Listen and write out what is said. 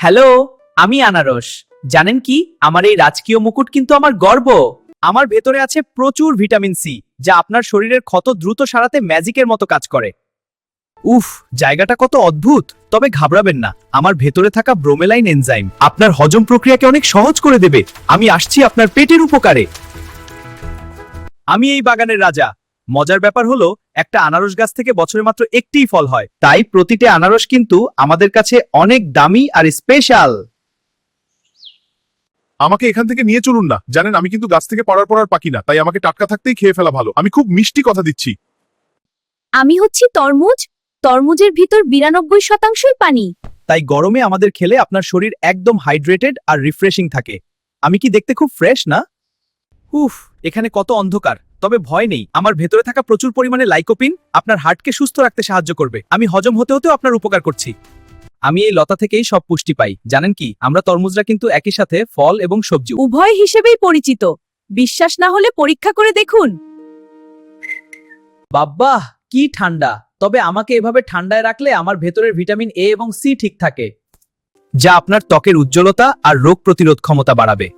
Hello, আমি আনারস। জানেন কি, আমার এই রাজকীয় মুকুট কিন্তু আমার গর্ব। আমার ভেতরে আছে প্রচুর ভিটামিন সি, যা আপনার শরীরের ক্ষত দ্রুত সারাতে ম্যাজিকের মতো কাজ করে। উফ, জায়গাটা কত অদ্ভুত। তবে ঘাবড়াবেন না, আমার ভেতরে থাকা ব্রোমেলাইন এনজাইম আপনার হজম প্রক্রিয়াকে অনেক সহজ করে দেবে। আমি আসছি আপনার পেটের উপকারে। আমি এই বাগানের রাজা। মজার ব্যাপার হলো, একটা আনারস গাছ থেকে বছরে মাত্র একটিই ফল হয়, তাই প্রতিটি আনারস কিন্তু আমাদের কাছে অনেক দামি আর স্পেশাল। আমাকে এখান থেকে নিয়ে চলুন না। জানেন, আমি কিন্তু গাছ থেকে পড়ার পর আর পাকি না, তাই আমাকে টাটকা থাকতেই খেয়ে ফেলা ভালো। আমি খুব মিষ্টি কথা দিচ্ছি। আমি হচ্ছি তরমুজ। তরমুজের ভিতর 92%ই পানি। তাই গরমে আমাদের খেলে আপনার শরীর একদম হাইড্রেটেড আর রিফ্রেশিং থাকে। আমি কি দেখতে খুব ফ্রেশ না? উফ, এখানে কত অন্ধকার। তবে ভয় নেই, আমার ভেতরে থাকা প্রচুর পরিমাণে লাইকোপিন আপনার হার্টকে সুস্থ রাখতে সাহায্য করবে। আমি হজম হতে হতেও আপনার উপকার করছি। আমি এই লতা থেকেই সব পুষ্টি পাই। জানেন কি, আমরা তরমুজরা কিন্তু একই সাথে ফল এবং সবজি। উভয় হিসেবেই পরিচিত। বিশ্বাস না হলে পরীক্ষা করে দেখুন। বাব্বাহ, কি ঠান্ডা। তবে আমাকে এভাবে ঠান্ডায় রাখলে আমার ভেতরের ভিটামিন এ এবং সি ঠিক থাকে, যা আপনার ত্বকের উজ্জ্বলতা আর রোগ প্রতিরোধ ক্ষমতা বাড়াবে।